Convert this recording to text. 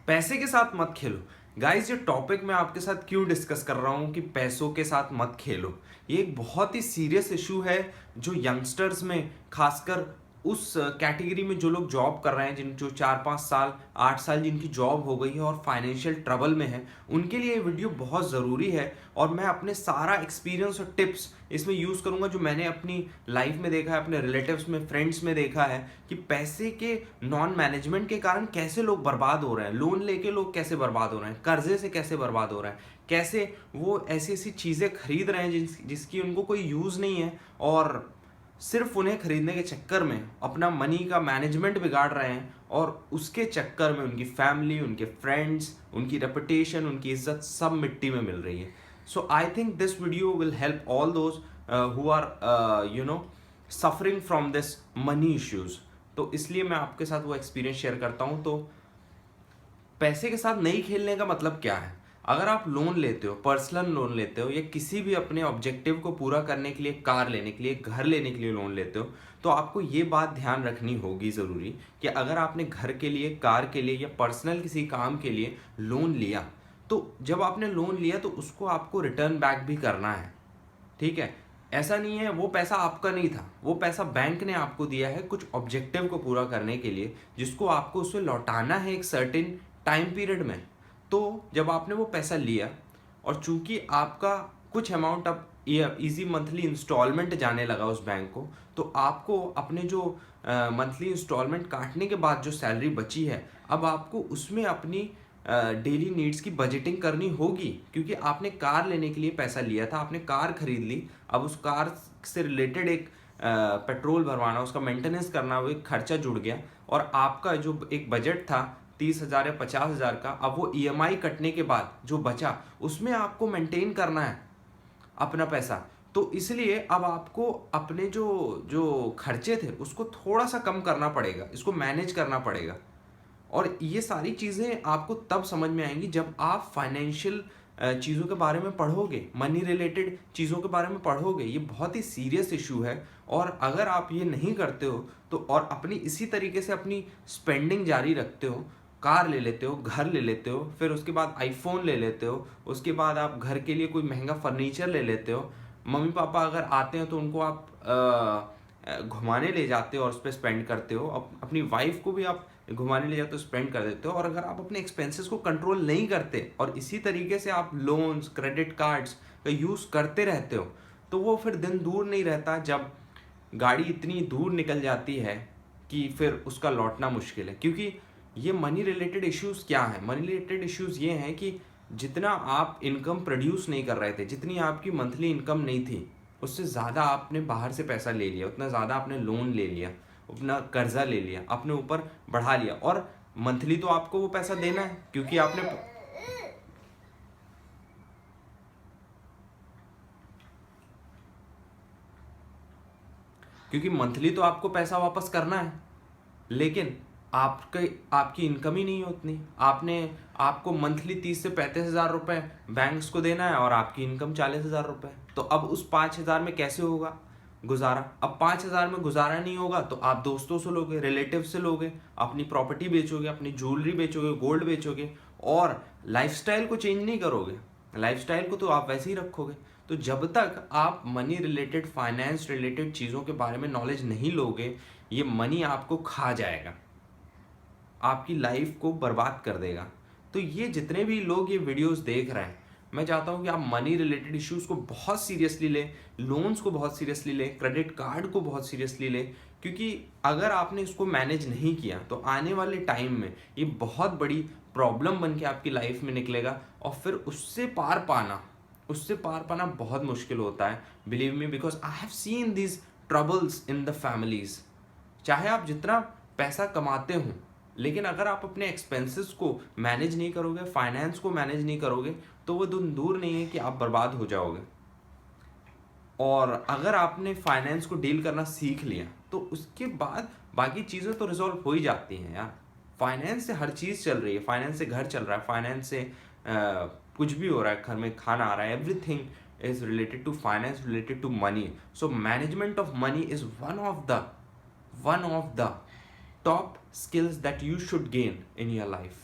पैसे के साथ मत खेलो। गाइस, ये टॉपिक मैं आपके साथ क्यों डिस्कस कर रहा हूँ कि पैसों के साथ मत खेलो। ये एक बहुत ही सीरियस इशू है जो यंगस्टर्स में, खासकर उस कैटेगरी में जो लोग जॉब कर रहे हैं, जिन जो 4-5 साल 8 साल जिनकी जॉब हो गई है और फाइनेंशियल ट्रबल में है, उनके लिए ये वीडियो बहुत ज़रूरी है। और मैं अपने सारा एक्सपीरियंस और टिप्स इसमें यूज़ करूंगा जो मैंने अपनी लाइफ में देखा है, अपने रिलेटिव्स में, फ्रेंड्स में देखा है कि पैसे के नॉन मैनेजमेंट के कारण कैसे लोग बर्बाद हो रहे हैं, लोन लेके लोग कैसे बर्बाद हो रहे हैं, कर्जे से कैसे बर्बाद हो रहे हैं, कैसे वो ऐसी ऐसी चीज़ें खरीद रहे हैं जिसकी उनको कोई यूज़ नहीं है, और सिर्फ उन्हें खरीदने के चक्कर में अपना मनी का मैनेजमेंट बिगाड़ रहे हैं, और उसके चक्कर में उनकी फैमिली, उनके फ्रेंड्स, उनकी रेपुटेशन, उनकी इज्जत सब मिट्टी में मिल रही है। So I think this video will help all those who are suffering from this money issues. तो इसलिए मैं आपके साथ वो एक्सपीरियंस शेयर करता हूँ। तो पैसे के साथ नहीं खेलने का मतलब क्या है? अगर आप लोन लेते हो, पर्सनल लोन लेते हो, या किसी भी अपने ऑब्जेक्टिव को पूरा करने के लिए, कार लेने के लिए, घर लेने के लिए लोन लेते हो, तो आपको ये बात ध्यान रखनी होगी ज़रूरी कि अगर आपने घर के लिए, कार के लिए या पर्सनल किसी काम के लिए लोन लिया, तो जब आपने लोन लिया तो उसको आपको रिटर्न बैक भी करना है। ठीक है? ऐसा नहीं है वो पैसा आपका नहीं था, वो पैसा बैंक ने आपको दिया है कुछ ऑब्जेक्टिव को पूरा करने के लिए, जिसको आपको उसे लौटाना है एक सर्टेन टाइम पीरियड में। तो जब आपने वो पैसा लिया, और चूंकि आपका कुछ अमाउंट अब इजी मंथली इंस्टॉलमेंट जाने लगा उस बैंक को, तो आपको अपने जो मंथली इंस्टॉलमेंट काटने के बाद जो सैलरी बची है, अब आपको उसमें अपनी डेली नीड्स की बजटिंग करनी होगी, क्योंकि आपने कार लेने के लिए पैसा लिया था, आपने कार खरीद ली। अब उस कार से रिलेटेड एक पेट्रोल भरवाना, उसका मेंटेनेंस करना, वो एक खर्चा जुड़ गया, और आपका जो एक बजट था 30,000 या 50,000 का, अब वो ईएमआई कटने के बाद जो बचा उसमें आपको मेंटेन करना है अपना पैसा। तो इसलिए अब आपको अपने जो जो खर्चे थे उसको थोड़ा सा कम करना पड़ेगा, इसको मैनेज करना पड़ेगा। और ये सारी चीज़ें आपको तब समझ में आएंगी जब आप फाइनेंशियल चीज़ों के बारे में पढ़ोगे, मनी रिलेटेड चीज़ों के बारे में पढ़ोगे। ये बहुत ही सीरियस इशू है, और अगर आप ये नहीं करते हो तो, और अपनी इसी तरीके से अपनी स्पेंडिंग जारी रखते हो, कार ले लेते हो, घर ले लेते हो, फिर उसके बाद आईफोन ले लेते हो, उसके बाद आप घर के लिए कोई महंगा फर्नीचर ले लेते हो, मम्मी पापा अगर आते हैं तो उनको आप घुमाने ले जाते हो और उस पर स्पेंड करते हो, अपनी वाइफ को भी आप घुमाने ले जाते हो, स्पेंड कर देते हो। और अगर आप अपने एक्सपेंसेस को कंट्रोल नहीं करते और इसी तरीके से आप लोन्स, क्रेडिट कार्ड्स का यूज़ करते रहते हो, तो वो फिर दिन दूर नहीं रहता जब गाड़ी इतनी दूर निकल जाती है कि फिर उसका लौटना मुश्किल है। क्योंकि ये मनी रिलेटेड इश्यूज़ क्या हैं? मनी रिलेटेड इश्यूज़ ये हैं कि जितना आप इनकम प्रोड्यूस नहीं कर रहे थे, जितनी आपकी मंथली इनकम नहीं थी, उससे ज़्यादा आपने बाहर से पैसा ले लिया, उतना ज़्यादा आपने लोन ले लिया, अपना कर्जा ले लिया, अपने ऊपर बढ़ा लिया, और मंथली तो आपको वो पैसा देना है, क्योंकि मंथली तो आपको पैसा वापस करना है। लेकिन आपकी इनकम ही नहीं है उतनी। आपको मंथली 30 से 35 हज़ार रुपये बैंक्स को देना है, और आपकी इनकम 40 हज़ार रुपये। तो अब उस 5 हज़ार में कैसे होगा गुजारा? अब 5 हज़ार में गुजारा नहीं होगा तो आप दोस्तों से लोगे, रिलेटिव से लोगे, अपनी प्रॉपर्टी बेचोगे, अपनी ज्वेलरी बेचोगे, गोल्ड बेचोगे, और लाइफस्टाइल को चेंज नहीं करोगे। लाइफस्टाइल को तो आप वैसे ही रखोगे। तो जब तक आप मनी रिलेटेड, फाइनेंस रिलेटेड चीज़ों के बारे में नॉलेज नहीं लोगे, ये मनी आपको खा जाएगा, आपकी लाइफ को बर्बाद कर देगा। तो ये जितने भी लोग ये वीडियोस देख रहे हैं, मैं चाहता हूँ कि आप मनी रिलेटेड इश्यूज़ को बहुत सीरियसली लें, लोन्स को बहुत सीरियसली लें, क्रेडिट कार्ड को बहुत सीरियसली लें, क्योंकि अगर आपने इसको मैनेज नहीं किया तो आने वाले टाइम में ये बहुत बड़ी प्रॉब्लम बन के आपकी लाइफ में निकलेगा, और फिर उससे पार पाना बहुत मुश्किल होता है। Believe me, because I have seen these troubles in the families. चाहे आप जितना पैसा कमाते हो, लेकिन अगर आप अपने एक्सपेंसेस को मैनेज नहीं करोगे, फाइनेंस को मैनेज नहीं करोगे, तो वो दिन दूर नहीं है कि आप बर्बाद हो जाओगे। और अगर आपने फाइनेंस को डील करना सीख लिया तो उसके बाद बाकी चीज़ें तो रिजॉल्व हो ही जाती हैं यार। फाइनेंस से हर चीज़ चल रही है, फाइनेंस से घर चल रहा है, फाइनेंस से कुछ भी हो रहा है, घर में खाना आ रहा है, everything is related to finance, related to money. So management of money is one of the top skills that you should gain in your life.